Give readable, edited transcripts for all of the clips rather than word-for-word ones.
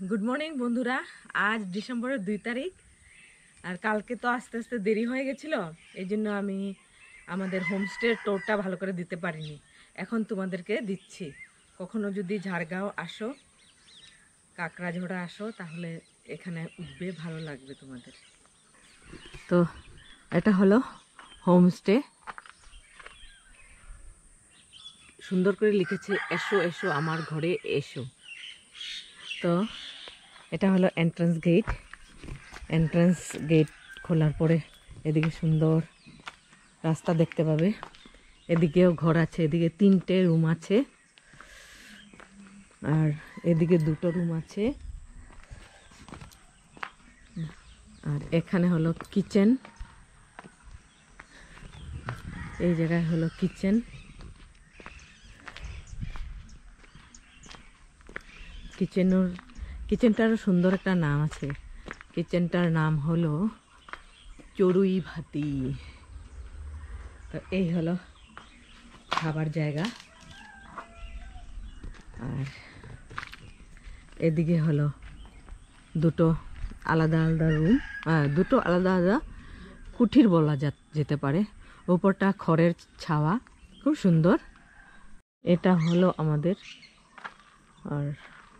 Good morning বন্ধুরা। আজ ডিসেম্বরের 2 তারিখ, আর কালকে তো আস্তে আস্তে দেরি হয়ে গেছিলো, এই জন্য আমি আমাদের হোমস্টের টোরটা ভালো করে দিতে পারিনি। এখন তোমাদেরকে দিচ্ছি। কখনো যদি ঝাড়গাঁও আসো, কাকড়াঝোড়া আসো, তাহলে এখানে উঠবে, ভালো লাগবে তোমাদের। তো এটা হলো হোমস্টে। সুন্দর করে লিখেছে, এসো এসো আমার ঘরে এসো। তো এটা হলো এন্ট্রান্স গেট খোলার পরে এদিকে সুন্দর রাস্তা দেখতে পাবে। এদিকেও ঘর আছে, এদিকে 3টে রুম আছে, আর এদিকে 2টো রুম আছে। আর এখানে হলো কিচেন, এই জায়গায় হলো কিচেন। কিচেনটারও সুন্দর একটা নাম আছে। কিচেনটার নাম হলো চড়ুই ভাতি। তো এই হলো খাবার জায়গা। আর এদিকে হলো 2টো আলাদা আলাদা রুম, 2টো আলাদা আলাদা কুঠির বলা যেতে পারে। উপরটা খড়ের ছাওয়া, খুব সুন্দর। এটা হলো আমাদের, আর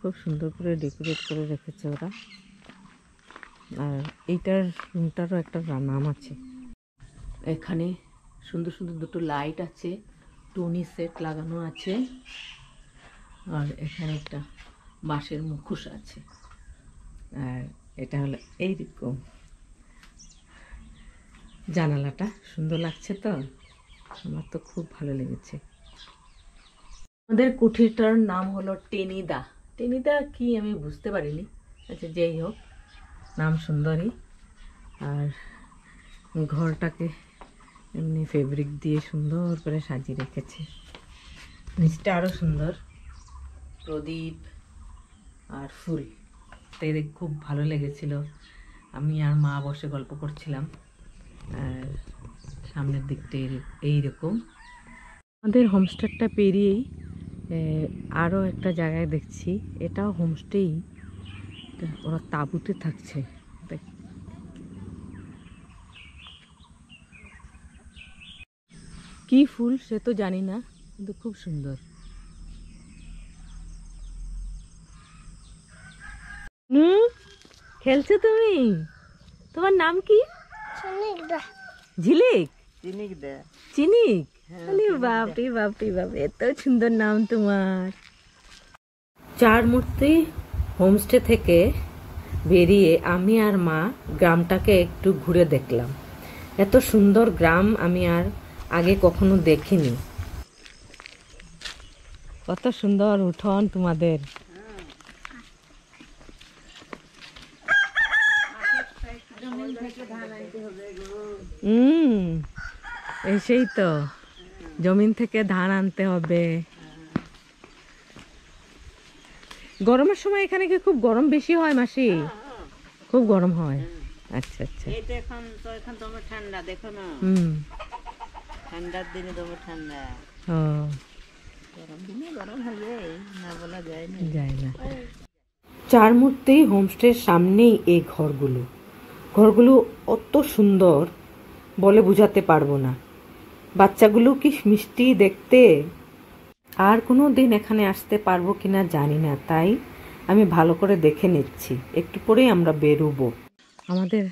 খুব সুন্দর করে ডেকোরেট করে রেখেছে ওরা। আর এইটার রুমটারও একটা নাম আছে। এখানে সুন্দর সুন্দর 2টো লাইট আছে, টুনি সেট লাগানো আছে। আর এখানে একটা বাঁশের মুখোশ আছে। আর এটা হলো এইরকম, জানালাটা সুন্দর লাগছে। তো আমার তো খুব ভালো লেগেছে। আমাদের কুঠিরটার নাম হলো টেনিদা। টেনিদা কি আমি বুঝতে পারিনি, আচ্ছা যেই হোক, নাম সুন্দরই। আর ঘরটাকে এমনি ফেব্রিক দিয়ে সুন্দর করে সাজিয়ে রেখেছে। নিচটা আরও সুন্দর, প্রদীপ আর ফুল। তাই খুব ভালো লেগেছিল। আমি আর মা বসে গল্প করছিলাম। আর সামনের দিকটা এইরকম। আমাদের হোমস্টেটা পেরিয়েই আরও একটা জায়গায় দেখছি, এটাও হোমস্টেই। ওরা তাঁবুতে থাকছে। কি ফুল সে তো জানি না, কিন্তু খুব সুন্দর। খেলছো তুমি? তোমার নাম কি? ঝিলিক? চিনিক? বাপরে বাপরে বাপ, এত সুন্দর নাম তোমার। চারমূর্তি হোমস্টে থেকে বেরিয়ে আমি আর মা গ্রামটাকে একটু ঘুরে দেখলাম। এত সুন্দর গ্রাম আমি আর আগে কখনো দেখিনি। কত সুন্দর উঠোন তোমাদের। সেই তো, জমিন থেকে ধান আনতে হবে। গরমের সময় এখানে কি খুব গরম বেশি হয় মাসি? খুব গরম হয়। আচ্ছা আচ্ছা। এখন তোমার ঠান্ডা দেখো না। ঠান্ডার দিনে তোমার ঠান্ডা, গরম দিনে গরম হবে না, বলা যায় না। চারমূর্তি হোমস্টের সামনেই এই ঘরগুলো অত সুন্দর বলে বোঝাতে পারবো না। বাচ্চাগুলো কি মিষ্টি দেখতে। আর কোনো দিন এখানে আসতে পারবো কিনা জানি না, তাই আমি ভালো করে দেখে নিচ্ছি। একটু পরেই আমরা বেরোবো। আমাদের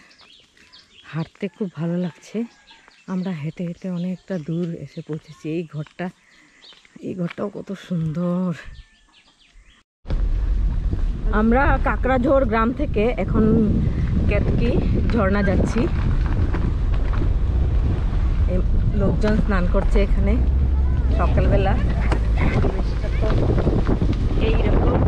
হাঁটতে খুব ভালো লাগছে। আমরা হেঁটে হেঁটে অনেকটা দূর এসে পৌঁছেছি। এই ঘরটাও কত সুন্দর। আমরা কাকড়াঝোড় গ্রাম থেকে এখন কেতকি ঝর্ণা যাচ্ছি। লোকজন স্নান করছে এখানে সকালবেলা। এইরকম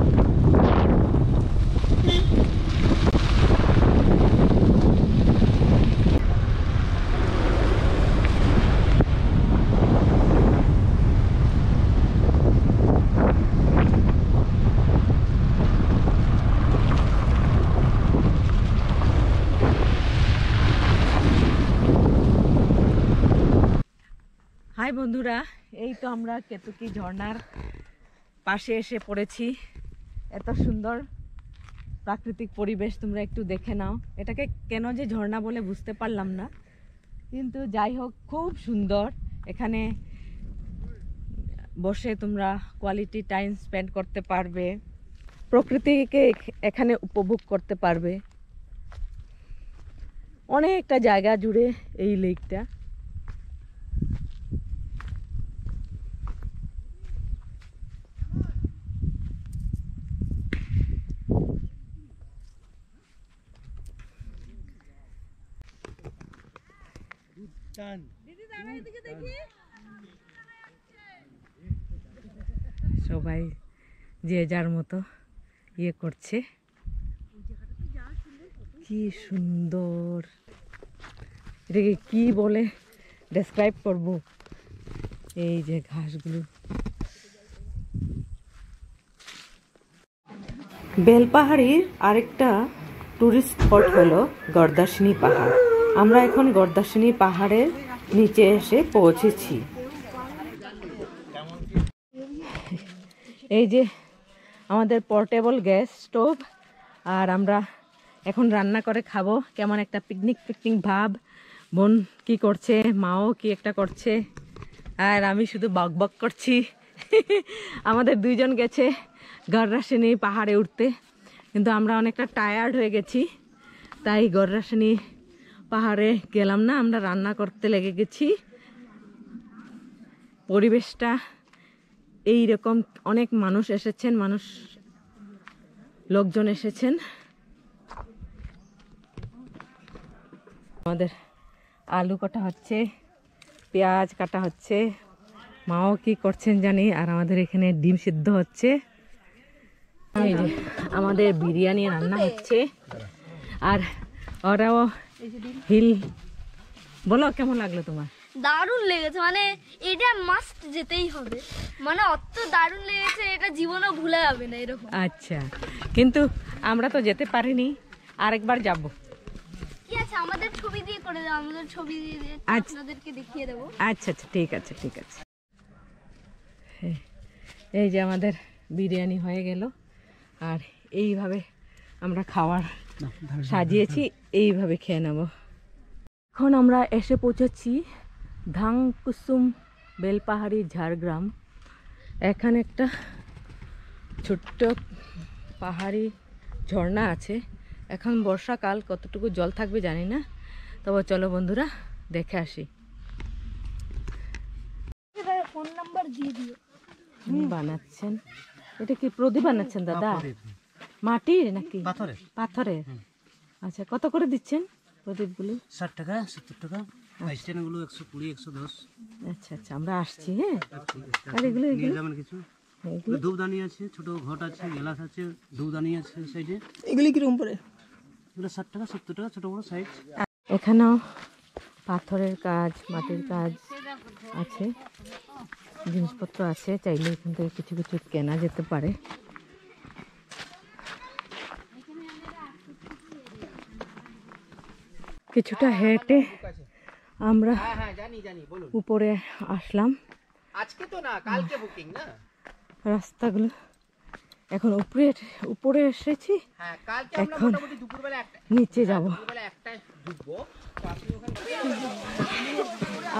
হাই বন্ধুরা, এই তো আমরা কেতকি ঝর্ণার পাশে এসে পড়েছি। এত সুন্দর প্রাকৃতিক পরিবেশ তোমরা একটু দেখে নাও। এটাকে কেন যে ঝর্ণা বলে বুঝতে পারলাম না, কিন্তু যাই হোক খুব সুন্দর। এখানে বসে তোমরা কোয়ালিটি টাইম স্পেন্ড করতে পারবে, প্রকৃতিকে এখানে উপভোগ করতে পারবে। অনেকটা জায়গা জুড়ে এই লেকটা। সবাই যে যার মতো ইয়ে করছে। কি সুন্দর, এটাকে কি বলে ডেসক্রাইব করব। এই যে ঘাসগুলো। বেলপাহাড়ির আরেকটা টুরিস্ট স্পট হলো গড়দাসিনী পাহাড়। আমরা এখন গড়দাসিনী পাহাড়ের নিচে এসে পৌঁছেছি। এই যে আমাদের পোর্টেবল গ্যাস স্টোভ, আর আমরা এখন রান্না করে খাবো। কেমন একটা পিকনিক পিকনিক ভাব। বোন কি করছে, মাও কি একটা করছে, আর আমি শুধু বক বক করছি। আমাদের দুইজন গেছে গড়দাসিনী পাহাড়ে উঠতে, কিন্তু আমরা অনেকটা টায়ার্ড হয়ে গেছি, তাই গড়দাসিনী পাহাড়ে গেলাম না। আমরা রান্না করতে লেগে গেছি। পরিবেশটা এই রকম, অনেক মানুষ এসেছেন, লোকজন এসেছেন। আমাদের আলু কাটা হচ্ছে, পেঁয়াজ কাটা হচ্ছে, মাও কি করছেন জানি, আর আমাদের এখানে ডিম সিদ্ধ হচ্ছে। এই যে আমাদের বিরিয়ানি রান্না হচ্ছে, আর ওরাও হিল। বলো কেমন লাগলো তোমার? দারুণ লেগেছে, মানে এটা মাস্ট যেতেই হবে, মানে অত দারুণ লেগেছে, এটা জীবনও ভুলা যাবে না এরকম। আচ্ছা, কিন্তু আমরা তো যেতে পারিনি, আরেকবার যাব। কি আছে, আমাদের ছবি দিয়ে করে দাও, আমাদের ছবি দিয়ে আপনাদেরকে দেখিয়ে দেবো। আচ্ছা আচ্ছা, ঠিক আছে ঠিক আছে। এই যে আমাদের বিরিয়ানি হয়ে গেল, আর এইভাবে আমরা খাবার সাজিয়েছি, এইভাবে খেয়ে নেব। এখন আমরা এসে পৌঁছেছি ধাংকুসুম বেলপাহাড়ি ঝাড়গ্রাম। এখানে একটা ছোট্ট পাহাড়ি ঝর্ণা আছে। এখন বর্ষাকাল, কতটুকু জল থাকবে জানি না, তবে চলো বন্ধুরা দেখে আসি। ফোন নাম্বার দিয়ে দিও। বানাচ্ছেন, এটা কি প্রদীপ বানাচ্ছেন দাদা? মাটির নাকি পাথরের? আচ্ছা, কত করে দিচ্ছেন প্রদীপগুলো? 60 টাকা, 70 টাকা, স্ট্যান্ডগুলো 120, 110। আচ্ছা আচ্ছা, আমরা আসছি। হ্যাঁ, আর এগুলো নিয়ে যাবেন কিছু। ধূপদানি আছে, ছোট ঘট আছে, গ্লাস আছে, ধূপদানি আছে সাইডে। এগুলি কিরকম পড়ে? এগুলো 60 টাকা, 70 টাকা, ছোট বড় সাইজ। এখানেও পাথরের কাজ, মাটির কাজ আছে, জিনিসপত্র আছে, চাইলে এখান থেকে কিছু কিছু কেনা যেতে পারে। কিছুটা হেঁটে আমরা উপরে আসলাম। আজকে তো না, কালকে বুকিং না। রাস্তাগুলো এখন উপরে এসেছি, এখন নিচে যাব।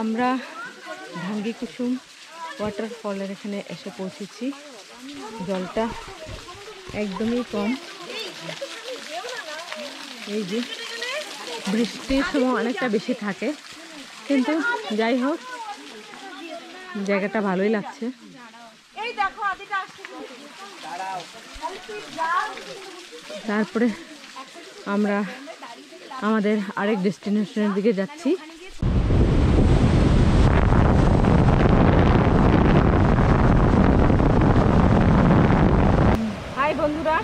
আমরা ভাঙ্গি কুসুম ওয়াটারফলের এখানে এসে পৌঁছেছি। জলটা একদমই কম। এই যে বৃষ্টির সময় অনেকটা বেশি থাকে, কিন্তু যাই হোক জায়গাটা ভালোই লাগছে। তারপরে আমরা আমাদের আরেক ডেস্টিনেশনের দিকে যাচ্ছি। হাই বন্ধুরা,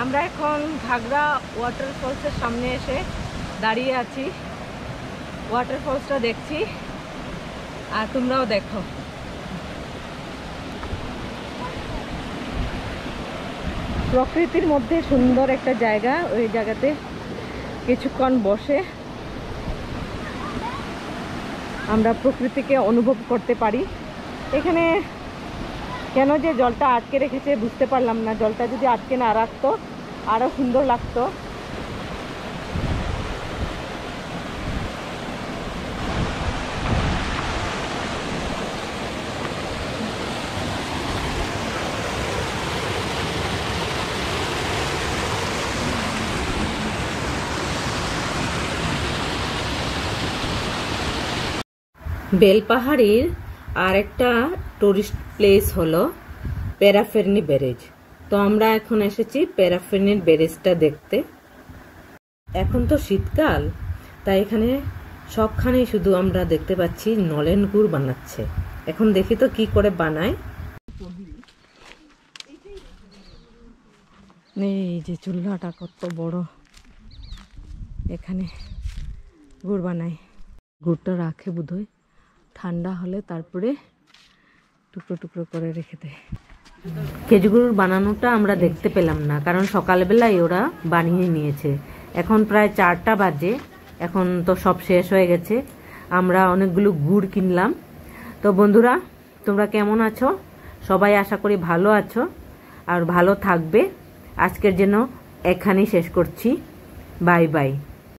আমরা এখন ঘাগরা ওয়াটারফলসের সামনে এসে দাঁড়িয়ে আছি। ওয়াটারফলসটা দেখছি, আর তোমরাও দেখো। প্রকৃতির মধ্যে সুন্দর একটা জায়গা, ওই জায়গাতে কিছুক্ষণ বসে আমরা প্রকৃতিকে অনুভব করতে পারি। এখানে কেন যে জলটা আটকে রেখেছে বুঝতে পারলাম না। জলটা যদি আটকে না রাখতো আরো সুন্দর লাগতো। বেলপাহাড়ির আর একটা টুরিস্ট প্লেস হলো প্যারাফেরনি ব্যারেজ। তো আমরা এখন এসেছি প্যারাফেরনির ব্যারেজটা দেখতে। এখন তো শীতকাল, তাই এখানে সবখানেই শুধু আমরা দেখতে পাচ্ছি নলেন গুড় বানাচ্ছে। এখন দেখি তো কি করে বানায়। এই যে চুল্লাটা কত বড়, এখানে গুড় বানায়। গুড়টা রাখে বোধহয়, ঠান্ডা হলে তারপরে টুকরো টুকরো করে রেখে দেয়। খেজুর বানানোটা আমরা দেখতে পেলাম না, কারণ সকালবেলায় ওরা বানিয়ে নিয়েছে। এখন প্রায় 4টা বাজে, এখন তো সব শেষ হয়ে গেছে। আমরা অনেকগুলো গুড় কিনলাম। তো বন্ধুরা, তোমরা কেমন আছো? সবাই আশা করি ভালো আছো আর ভালো থাকবে। আজকের জন্য এখানেই শেষ করছি। Bye bye.